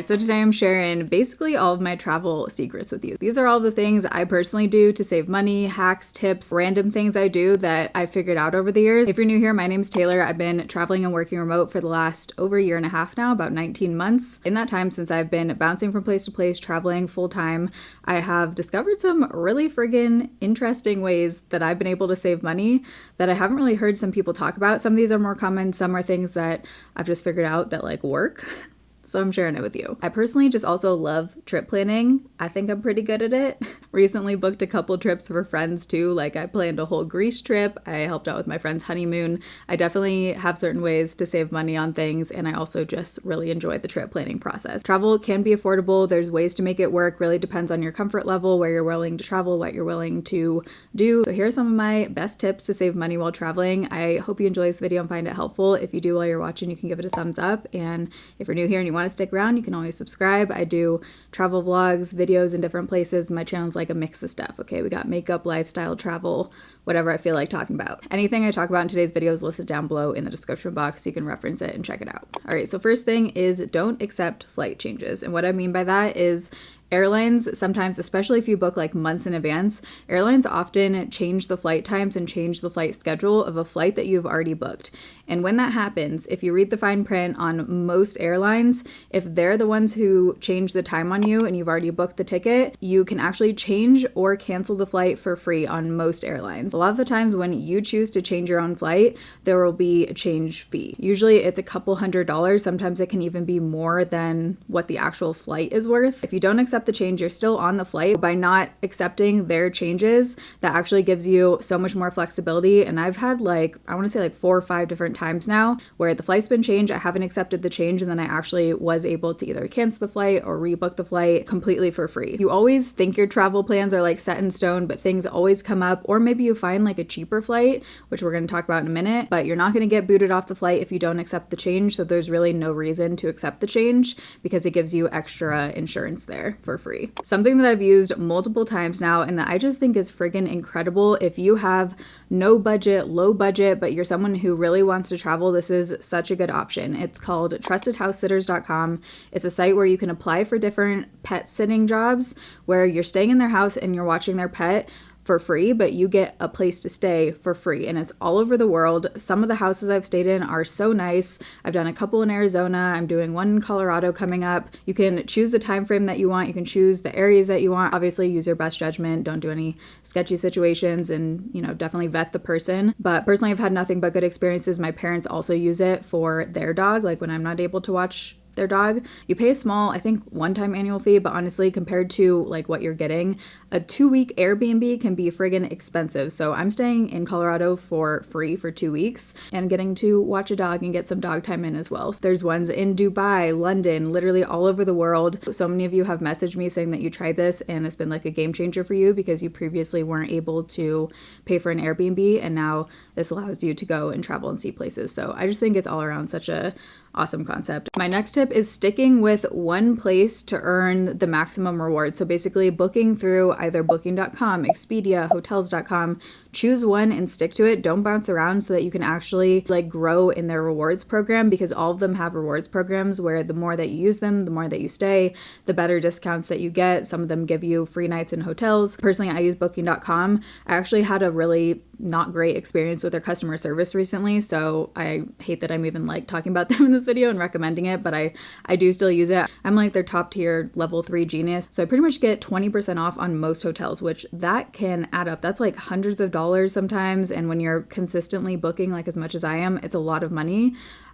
Alright, so today I'm sharing basically all of my travel secrets with you. These are all the things I personally do to save money, hacks, tips, random things I do that I figured out over the years. If you're new here, my name's Taylor. I've been traveling and working remote for the last over a year and a half now, about 19 months. In that time, since I've been bouncing from place to place, traveling full time, I have discovered some really friggin' interesting ways that I've been able to save money that I haven't really heard some people talk about. Some of these are more common, some are things that I've just figured out that like work. So I'm sharing it with you. I personally just also love trip planning. I think I'm pretty good at it. Recently booked a couple trips for friends too. Like I planned a whole Greece trip. I helped out with my friend's honeymoon. I definitely have certain ways to save money on things, and I also just really enjoy the trip planning process. Travel can be affordable. There's ways to make it work. Really depends on your comfort level, where you're willing to travel, what you're willing to do. So here are some of my best tips to save money while traveling. I hope you enjoy this video and find it helpful. If you do while you're watching, you can give it a thumbs up. And if you're new here and you want to stick around, you can always subscribe. I do travel vlogs, videos in different places. My channel's like a mix of stuff, okay? We got makeup, lifestyle, travel, whatever I feel like talking about. Anything I talk about in today's video is listed down below in the description box, so you can reference it and check it out. All right, so first thing is don't accept flight changes. And what I mean by that is airlines sometimes, especially if you book like months in advance, airlines often change the flight times and change the flight schedule of a flight that you've already booked. And when that happens, if you read the fine print on most airlines, if they're the ones who change the time on you and you've already booked the ticket, you can actually change or cancel the flight for free on most airlines. A lot of the times when you choose to change your own flight, there will be a change fee. Usually it's a couple $100. Sometimes it can even be more than what the actual flight is worth. If you don't accept the change, you're still on the flight. By not accepting their changes, that actually gives you so much more flexibility. And I've had like, I want to say like 4 or 5 different times now where the flight's been changed, I haven't accepted the change, and then I actually was able to either cancel the flight or rebook the flight completely for free. You always think your travel plans are like set in stone, but things always come up, or maybe you find like a cheaper flight, which we're going to talk about in a minute, but you're not going to get booted off the flight if you don't accept the change. So there's really no reason to accept the change because it gives you extra insurance there for free. Something that I've used multiple times now and that I just think is friggin' incredible. If you have no budget, low budget, but you're someone who really wants to travel, this is such a good option. It's called trustedhousesitters.com. It's a site where you can apply for different pet sitting jobs where you're staying in their house and you're watching their pet for free, but you get a place to stay for free, and it's all over the world. Some of the houses I've stayed in are so nice. I've done a couple in Arizona. I'm doing one in Colorado coming up. You can choose the time frame that you want. You can choose the areas that you want. Obviously, use your best judgment. Don't do any sketchy situations, and definitely vet the person. But personally, I've had nothing but good experiences. My parents also use it for their dog, like when I'm not able to watch their dog. You pay a small, I think, one-time annual fee, but honestly, compared to like what you're getting, a 2-week Airbnb can be friggin' expensive. So I'm staying in Colorado for free for 2 weeks and getting to watch a dog and get some dog time in as well. So there's ones in Dubai, London, literally all over the world. So many of you have messaged me saying that you tried this and it's been like a game changer for you because you previously weren't able to pay for an Airbnb, and now this allows you to go and travel and see places. So I just think it's all around such a awesome concept. My next tip is sticking with one place to earn the maximum reward. So basically booking through either booking.com, Expedia, hotels.com, choose one and stick to it. Don't bounce around so that you can actually like grow in their rewards program, because all of them have rewards programs where the more that you use them, the more that you stay, the better discounts that you get. Some of them give you free nights in hotels. Personally, I use booking.com. I actually had a really not great experience with their customer service recently, so I hate that I'm even like talking about them in this video and recommending it, but I do still use it. I'm like their top tier level 3 genius, so I pretty much get 20% off on most hotels, which that can add up. That's like hundreds of dollars sometimes, and when you're consistently booking like as much as I am, it's a lot of money.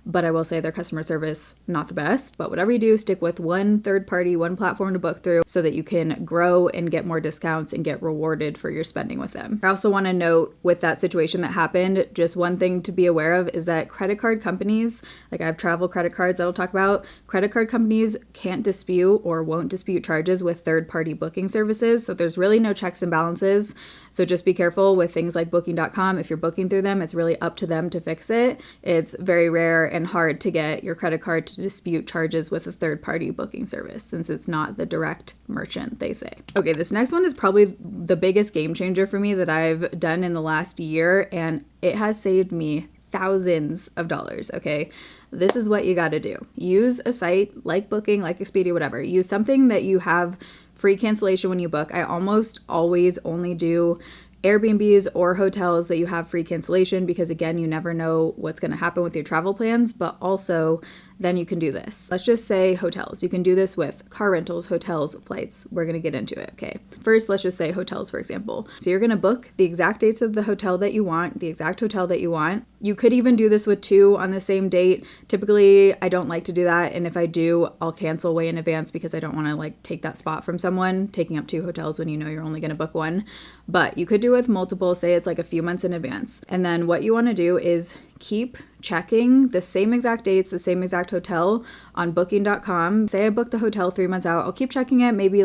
But I will say their customer service, not the best. But whatever you do, stick with one third party, one platform to book through so that you can grow and get more discounts and get rewarded for your spending with them. I also want to note with that situation that happened, just one thing to be aware of is that credit card companies, like I have travel credit cards that I'll talk about, credit card companies can't dispute or won't dispute charges with third party booking services. So there's really no checks and balances. So just be careful with things like booking.com. If you're booking through them, it's really up to them to fix it. It's very rare and hard to get your credit card to dispute charges with a third-party booking service since it's not the direct merchant, they say. Okay, this next one is probably the biggest game changer for me that I've done in the last year, and it has saved me thousands of dollars, okay? This is what you got to do. Use a site like Booking, like Expedia, whatever. Use something that you have free cancellation when you book. I almost always only do Airbnbs or hotels that you have free cancellation because, again, you never know what's going to happen with your travel plans, but also then you can do this. Let's just say hotels. You can do this with car rentals, hotels, flights. We're going to get into it, okay? First, let's just say hotels, for example. So you're going to book the exact dates of the hotel that you want, the exact hotel that you want. You could even do this with 2 on the same date. Typically, I don't like to do that, and if I do, I'll cancel way in advance because I don't want to take that spot from someone, taking up 2 hotels when you know you're only going to book 1. But you could do it with multiple, say it's a few months in advance. And then what you want to do is keep checking the same exact dates, the same exact hotel on booking.com. Say I booked the hotel 3 months out, I'll keep checking it maybe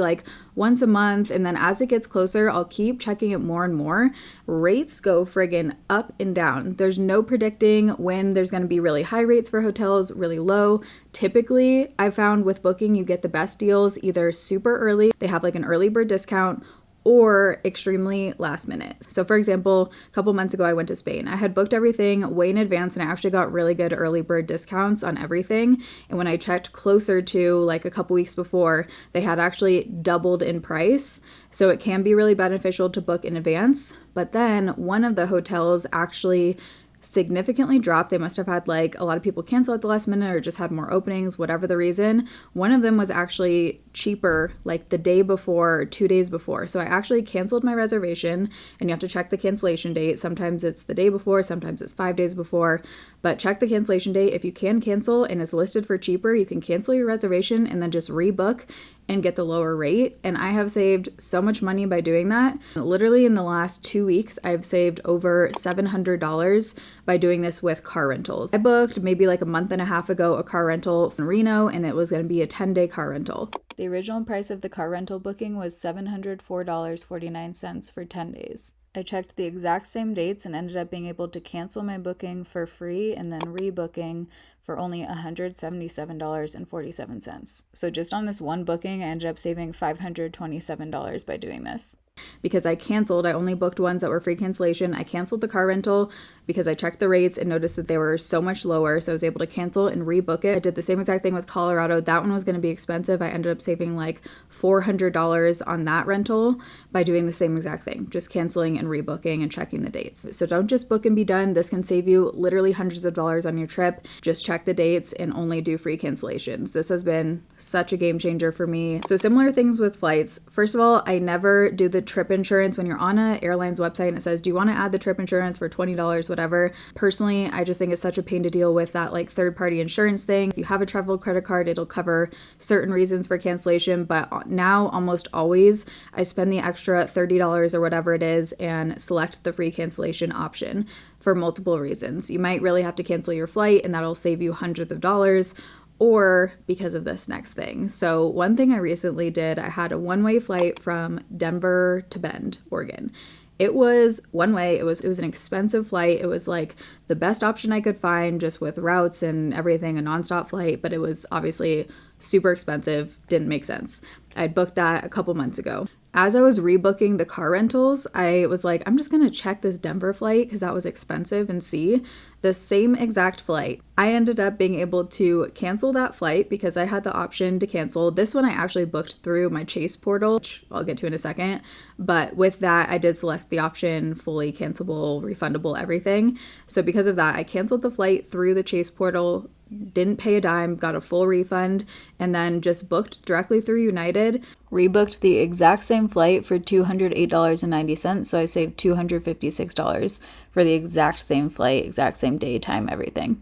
once a month, and then as it gets closer, I'll keep checking it more and more. Rates go friggin' up and down. There's no predicting when there's going to be really high rates for hotels, really low. Typically, I found with Booking, you get the best deals either super early, they have an early bird discount, or extremely last minute. So for example, a couple months ago, I went to Spain. I had booked everything way in advance and I actually got really good early bird discounts on everything. And when I checked closer to a couple weeks before, they had actually doubled in price. So it can be really beneficial to book in advance. But then one of the hotels actually significantly dropped. They must have had a lot of people cancel at the last minute or just had more openings, whatever the reason. One of them was actually cheaper the day before or 2 days before. So I actually canceled my reservation, and you have to check the cancellation date. Sometimes it's the day before, sometimes it's 5 days before, but check the cancellation date. If you can cancel and it's listed for cheaper, you can cancel your reservation and then just rebook and get the lower rate. And I have saved so much money by doing that. Literally in the last 2 weeks, I've saved over $700 by doing this with car rentals. I booked maybe a month and a half ago a car rental in Reno, and it was going to be a 10-day car rental. The original price of the car rental booking was $704.49 for 10 days. I checked the exact same dates and ended up being able to cancel my booking for free and then rebooking for only $177.47. So just on this one booking, I ended up saving $527 by doing this. Because I canceled, I only booked ones that were free cancellation. I canceled the car rental because I checked the rates and noticed that they were so much lower, so I was able to cancel and rebook it. I did the same exact thing with Colorado. That one was going to be expensive. I ended up saving $400 on that rental by doing the same exact thing, just canceling and rebooking and checking the dates. So don't just book and be done. This can save you literally hundreds of dollars on your trip. Just check the dates and only do free cancellations. This has been such a game changer for me. So similar things with flights. First of all, I never do the trip insurance. When you're on an airline's website and it says, do you want to add the trip insurance for $20, whatever. Personally, I just think it's such a pain to deal with that third-party insurance thing. If you have a travel credit card, it'll cover certain reasons for cancellation, but now almost always I spend the extra $30 or whatever it is and select the free cancellation option for multiple reasons. You might really have to cancel your flight and that'll save you hundreds of dollars, or because of this next thing. So one thing I recently did, I had a one-way flight from Denver to Bend, Oregon. It was one way. It was an expensive flight. It was the best option I could find, just with routes and everything, a nonstop flight, but it was obviously super expensive, didn't make sense. I'd booked that a couple months ago. As I was rebooking the car rentals, I was I'm just going to check this Denver flight because that was expensive and see. The same exact flight. I ended up being able to cancel that flight because I had the option to cancel. This one I actually booked through my Chase portal, which I'll get to in a second. But with that, I did select the option fully cancelable, refundable, everything. So because of that, I canceled the flight through the Chase portal, didn't pay a dime, got a full refund, and then just booked directly through United, rebooked the exact same flight for $208.90, so I saved $256 for the exact same flight, exact same day, time, everything.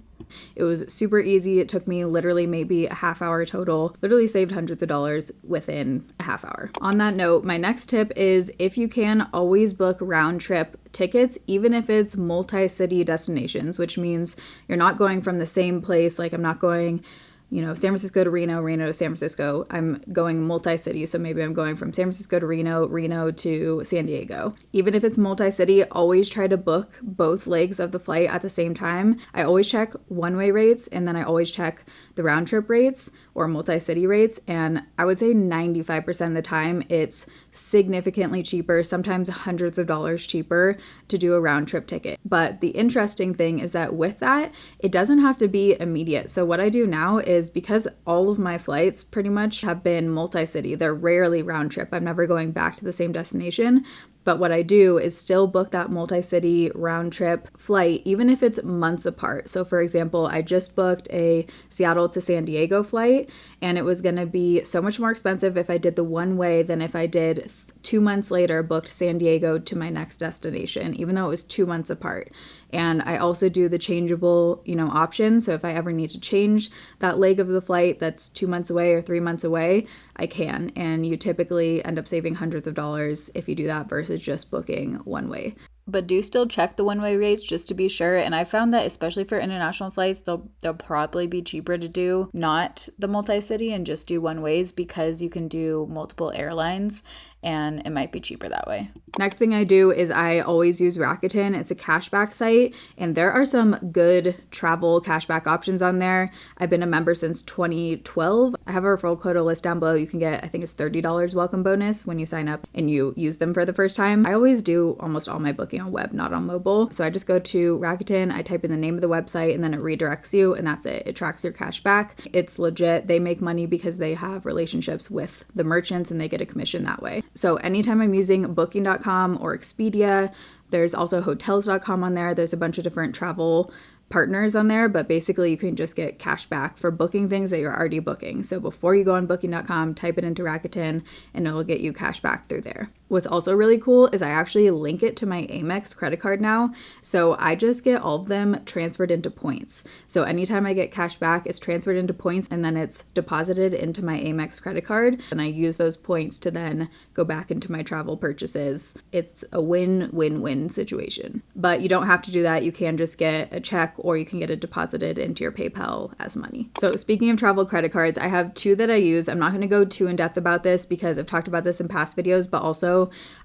It was super easy. It took me literally maybe a half hour total. Literally saved hundreds of dollars within a half hour. On that note, my next tip is if you can, always book round trip tickets, even if it's multi-city destinations, which means you're not going from the same place. I'm not going San Francisco to Reno, Reno to San Francisco. I'm going multi-city, so maybe I'm going from San Francisco to Reno, Reno to San Diego. Even if it's multi-city, always try to book both legs of the flight at the same time. I always check one-way rates, and then I always check the round trip rates or multi-city rates, and I would say 95% of the time it's significantly cheaper, sometimes hundreds of dollars cheaper to do a round trip ticket. But the interesting thing is that with that, it doesn't have to be immediate. So what I do now is, because all of my flights pretty much have been multi-city, they're rarely round trip. I'm never going back to the same destination. But what I do is still book that multi-city round trip flight, even if it's months apart. So for example, I just booked a Seattle to San Diego flight, and it was going to be so much more expensive if I did the one way than if I did 2 months later booked San Diego to my next destination, even though it was 2 months apart. And I also do the changeable, option. So if I ever need to change that leg of the flight that's 2 months away or 3 months away, I can. And you typically end up saving hundreds of dollars if you do that versus just booking one way. But do still check the one-way rates just to be sure. And I found that especially for international flights, they'll probably be cheaper to do not the multi-city and just do one ways, because you can do multiple airlines and it might be cheaper that way. Next thing I do is I always use Rakuten. It's a cashback site, and there are some good travel cashback options on there. I've been a member since 2012. I have a referral code list down below. You can get, I think it's $30 welcome bonus when you sign up and you use them for the first time. I always do almost all my booking on web, not on mobile. So I just go to Rakuten, I type in the name of the website, and then it redirects you, and that's it. It tracks your cash back. It's legit. They make money because they have relationships with the merchants and they get a commission that way. So anytime I'm using booking.com or Expedia, there's also hotels.com on there. There's a bunch of different travel partners on there, but basically you can just get cash back for booking things that you're already booking. So before you go on booking.com, type it into Rakuten and it'll get you cash back through there. What's also really cool is I actually link it to my Amex credit card now. So I just get all of them transferred into points. So anytime I get cash back, it's transferred into points and then it's deposited into my Amex credit card. And I use those points to then go back into my travel purchases. It's a win-win-win situation. But you don't have to do that. You can just get a check or you can get it deposited into your PayPal as money. So speaking of travel credit cards, I have 2 that I use. I'm not going to go too in depth about this because I've talked about this in past videos, but also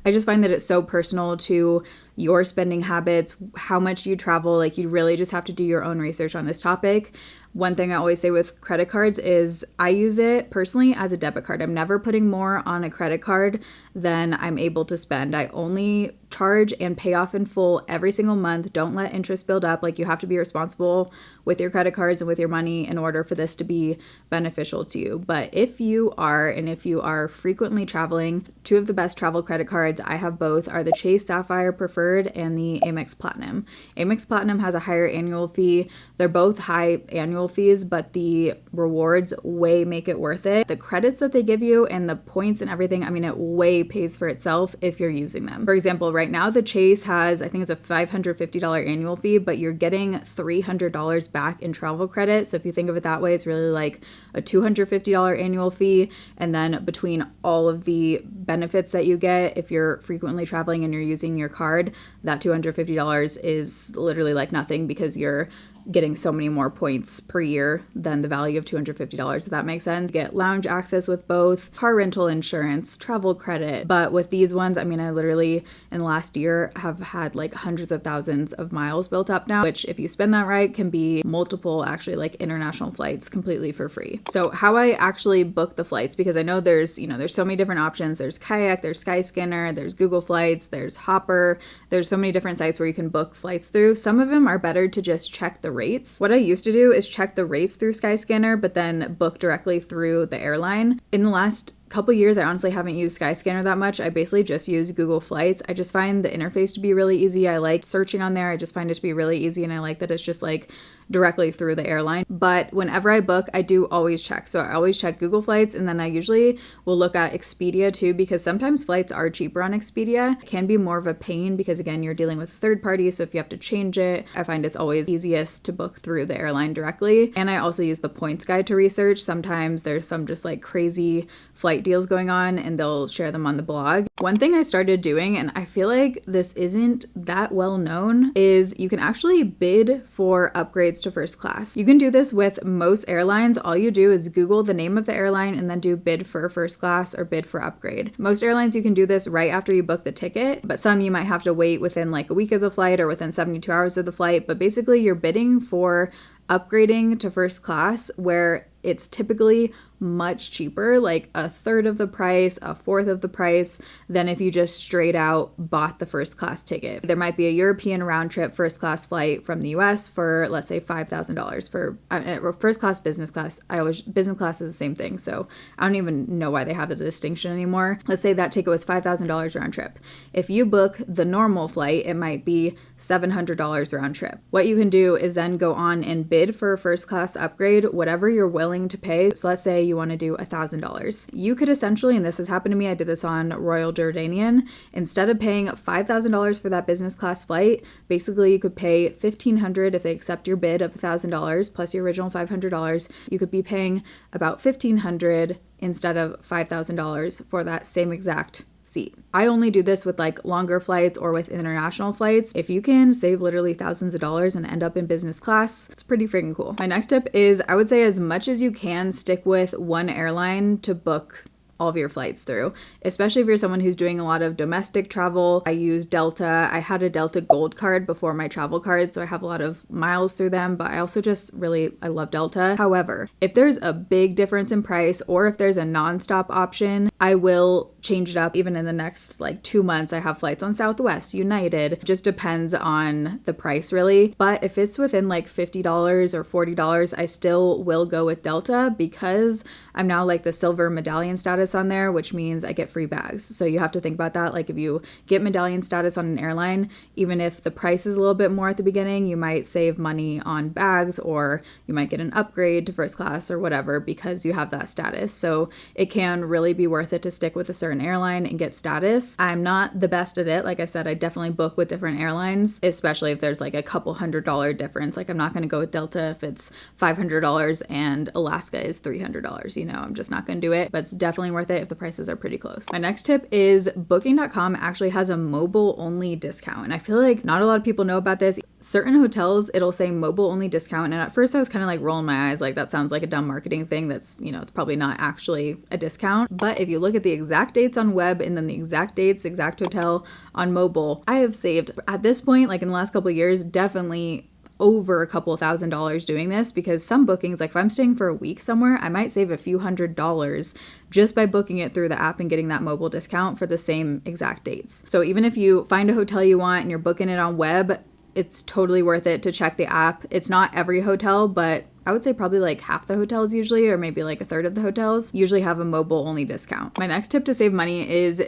I just find that it's so personal to your spending habits, how much you travel. Like, you really just have to do your own research on this topic. One thing I always say with credit cards is I use it personally as a debit card. I'm never putting more on a credit card than I'm able to spend. I only charge and pay off in full every single month. Don't let interest build up. Like, you have to be responsible with your credit cards and with your money in order for this to be beneficial to you. But if you are frequently traveling, 2 of the best travel credit cards I have both are the Chase Sapphire Preferred and the Amex Platinum. Amex Platinum has a higher annual fee. They're both high annual fees, but the rewards way make it worth it. The credits that they give you and the points and everything, I mean, it way pays for itself if you're using them. For example, right now the Chase has, I think it's a $550 annual fee, but you're getting $300 back in travel credit. So if you think of it that way, it's really like a $250 annual fee. And then between all of the benefits that you get if you're frequently traveling and you're using your card, that $250 is literally like nothing because you're getting so many more points per year than the value of $250, if that makes sense. You get lounge access with both, car rental insurance, travel credit. But with these ones, I mean, I literally in the last year have had like hundreds of thousands of miles built up now, which if you spend that right can be multiple actually like international flights completely for free. So how I actually book the flights, because I know there's so many different options. There's Kayak, there's Skyscanner, there's Google Flights, there's Hopper. There's so many different sites where you can book flights through. Some of them are better to just check the rates. What I used to do is check the rates through Skyscanner, but then book directly through the airline. In the last couple years, I honestly haven't used Skyscanner that much. I basically just use Google Flights. I just find the interface to be really easy. I like searching on there. I just find it to be really easy, and I like that it's just like directly through the airline. But whenever I book, I do always check. So I always check Google Flights, and then I usually will look at Expedia too, because sometimes flights are cheaper on Expedia. It can be more of a pain because again, you're dealing with third parties. So if you have to change it, I find it's always easiest to book through the airline directly. And I also use the points guide to research. Sometimes there's some just like crazy flight deals going on and they'll share them on the blog. One thing I started doing, and I feel like this isn't that well known, is you can actually bid for upgrades to first class. You can do this with most airlines. All you do is Google the name of the airline and then do bid for first class or bid for upgrade. Most airlines you can do this right after you book the ticket, but some you might have to wait within like a week of the flight or within 72 hours of the flight. But basically you're bidding for upgrading to first class, where it's typically much cheaper, like a third of the price, a fourth of the price than if you just straight out bought the first class ticket. There might be a European round trip first class flight from the US for, let's say, $5,000 for first class, business class. Business class is the same thing. So I don't even know why they have the distinction anymore. Let's say that ticket was $5,000 round trip. If you book the normal flight, it might be $700 round trip. What you can do is then go on and bid for a first class upgrade, whatever you're willing to pay. So let's say you want to do $1,000. You could essentially, and this has happened to me, I did this on Royal Jordanian, instead of paying $5,000 for that business class flight, basically you could pay $1,500 if they accept your bid of $1,000 plus your original $500. You could be paying about $1,500 instead of $5,000 for that same exact seat. I only do this with like longer flights or with international flights. If you can save literally thousands of dollars and end up in business class, it's pretty freaking cool. My next tip is, I would say as much as you can, stick with one airline to book all of your flights through, especially if you're someone who's doing a lot of domestic travel. I use Delta. I had a Delta Gold card before my travel card, so I have a lot of miles through them, but I also I love Delta. However, if there's a big difference in price or if there's a nonstop option, I will change it up. Even in the next like 2 months, I have flights on Southwest, United. It just depends on the price really. But if it's within like $50 or $40, I still will go with Delta because I'm now like the silver medallion status on there, which means I get free bags. So you have to think about that. Like if you get medallion status on an airline, even if the price is a little bit more at the beginning, you might save money on bags, or you might get an upgrade to first class or whatever because you have that status. So it can really be worth it to stick with a certain airline and get status. I'm not the best at it. Like I said, I definitely book with different airlines, especially if there's like a couple $100 difference. Like I'm not going to go with Delta if it's $500 and Alaska is $300. I'm just not going to do it, but it's definitely worth it if the prices are pretty close. My next tip is Booking.com actually has a mobile only discount. And I feel like not a lot of people know about this. Certain hotels, it'll say mobile only discount. And at first I was kind of like rolling my eyes, like that sounds like a dumb marketing thing that's, it's probably not actually a discount. But if you look at the exact dates on web and then the exact dates, exact hotel on mobile, I have saved at this point, like in the last couple of years, definitely over a couple $1,000s doing this, because some bookings, like if I'm staying for a week somewhere, I might save a few $100s just by booking it through the app and getting that mobile discount for the same exact dates. So even if you find a hotel you want and you're booking it on web, it's totally worth it to check the app. It's not every hotel, but I would say probably like half the hotels usually, or maybe like a third of the hotels usually have a mobile only discount. My next tip to save money is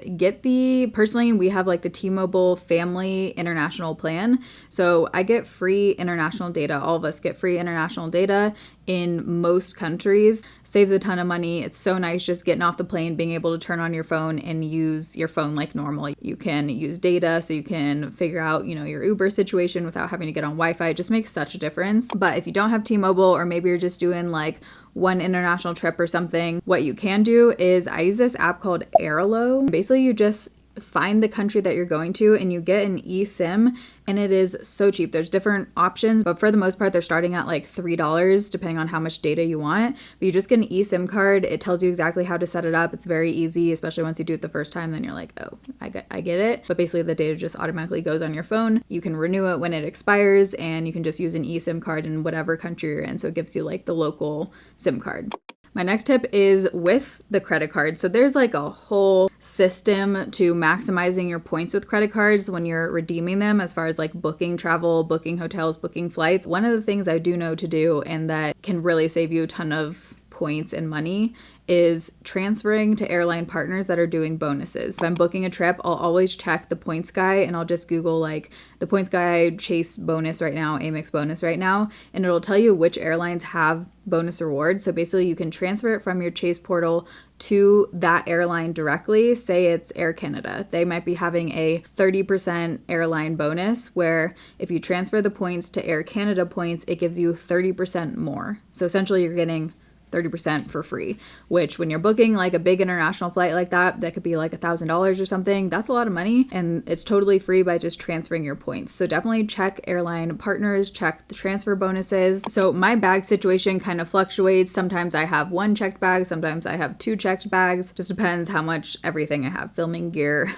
personally, we have like the T-Mobile Family International Plan. So I get free international data. All of us get free international data in most countries. Saves a ton of money. It's so nice just getting off the plane, being able to turn on your phone and use your phone like normal. You can use data so you can figure out, your Uber situation without having to get on Wi-Fi. It just makes such a difference. But if you don't have T-Mobile, or maybe you're just doing like one international trip or something, what you can do is I use this app called Airalo. Basically, you just find the country that you're going to and you get an eSIM, and it is so cheap. There's different options, but for the most part, they're starting at like $3 depending on how much data you want. But you just get an eSIM card. It tells you exactly how to set it up. It's very easy, especially once you do it the first time, then you're like, oh, I get it. But basically the data just automatically goes on your phone. You can renew it when it expires, and you can just use an eSIM card in whatever country you're in. So it gives you like the local SIM card. My next tip is with the credit card. So there's like a whole system to maximizing your points with credit cards when you're redeeming them, as far as like booking travel, booking hotels, booking flights. One of the things I do know to do, and that can really save you a ton of points and money, is transferring to airline partners that are doing bonuses. If I'm booking a trip, I'll always check the points guy, and I'll just Google like the points guy Chase bonus right now, Amex bonus right now, and it'll tell you which airlines have bonus rewards. So basically you can transfer it from your Chase portal to that airline directly. Say it's Air Canada. They might be having a 30% airline bonus, where if you transfer the points to Air Canada points, it gives you 30% more. So essentially you're getting 30% for free, which when you're booking like a big international flight like that could be like $1,000 or something. That's a lot of money, and it's totally free by just transferring your points. So definitely check airline partners, check the transfer bonuses. So my bag situation kind of fluctuates. Sometimes I have 1 checked bag, sometimes I have 2 checked bags. Just depends how much everything I have, filming gear,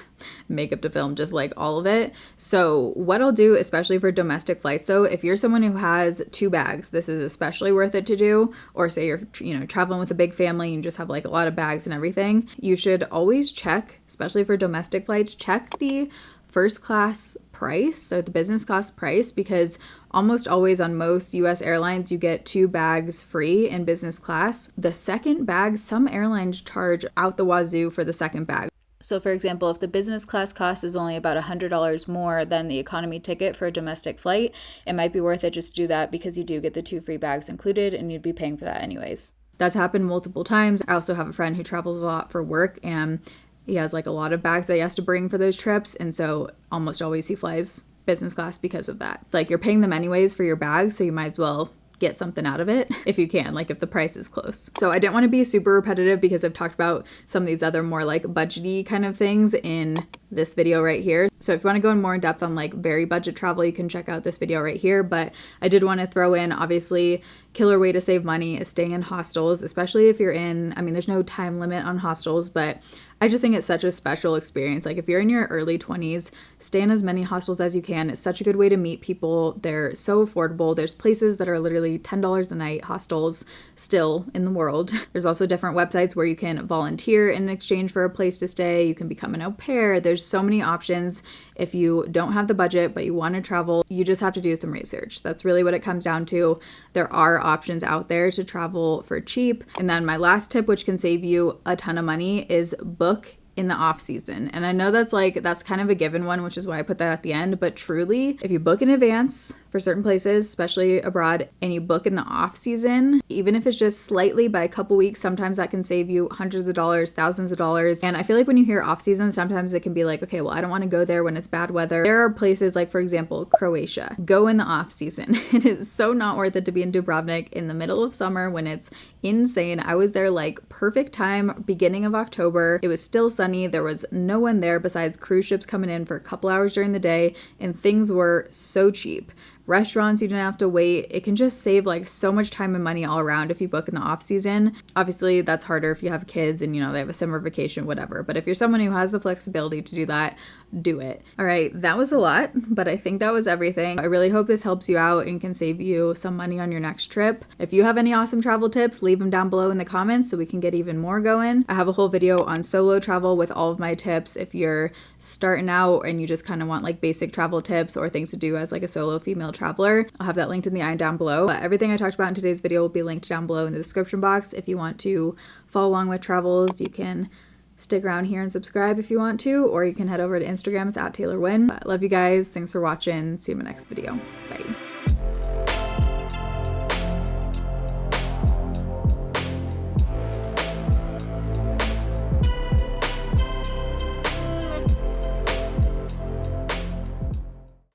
makeup to film, just like all of it. So what I'll do, especially for domestic flights, though, if you're someone who has 2 bags, this is especially worth it to do. Or say you're, traveling with a big family and you just have like a lot of bags and everything, you should always check, especially for domestic flights, check the first class price or the business class price, because almost always on most US airlines you get 2 bags free in business class. The second bag, some airlines charge out the wazoo for the second bag. So for example, if the business class cost is only about $100 more than the economy ticket for a domestic flight, it might be worth it just to do that, because you do get the 2 free bags included and you'd be paying for that anyways. That's happened multiple times. I also have a friend who travels a lot for work, and he has like a lot of bags that he has to bring for those trips, and so almost always he flies business class because of that. It's like you're paying them anyways for your bags, so you might as well get something out of it if you can, like if the price is close. So I didn't want to be super repetitive because I've talked about some of these other more like budgety kind of things in this video right here. So if you want to go in more in depth on like very budget travel, you can check out this video right here. But I did want to throw in, obviously, killer way to save money is staying in hostels, especially if you're in, there's no time limit on hostels, but I just think it's such a special experience. Like if you're in your early 20s, stay in as many hostels as you can. It's such a good way to meet people. They're so affordable. There's places that are literally $10 a night hostels still in the world. There's also different websites where you can volunteer in exchange for a place to stay. You can become an au pair. There's so many options. If you don't have the budget but you want to travel, you just have to do some research. That's really what it comes down to. There are options out there to travel for cheap. And then my last tip, which can save you a ton of money, is book in the off season. And I know that's kind of a given one, which is why I put that at the end, but truly, if you book in advance for certain places, especially abroad, and you book in the off season, even if it's just slightly by a couple weeks, sometimes that can save you hundreds of dollars, thousands of dollars. And I feel like when you hear off season, sometimes it can be like, okay, well, I don't want to go there when it's bad weather. There are places like, for example, Croatia. Go in the off season. It is so not worth it to be in Dubrovnik in the middle of summer when it's insane. I was there like perfect time, beginning of October. It was still sunny. There was no one there besides cruise ships coming in for a couple hours during the day, and things were so cheap. Restaurants, you didn't have to wait. It can just save like so much time and money all around if you book in the off season. Obviously, that's harder if you have kids and they have a summer vacation, whatever. But if you're someone who has the flexibility to do that, do it. All right, that was a lot, but I think that was everything. I really hope this helps you out and can save you some money on your next trip. If you have any awesome travel tips, leave them down below in the comments so we can get even more going. I have a whole video on solo travel with all of my tips if you're starting out and you just kind of want like basic travel tips or things to do as like a solo female traveler. I'll have that linked in the eye down below. But everything I talked about in today's video will be linked down below in the description box. If you want to follow along with travels, you can stick around here and subscribe if you want to, or you can head over to Instagram. It's @TaylorWynn. Love you guys. Thanks for watching. See you in my next video. Bye.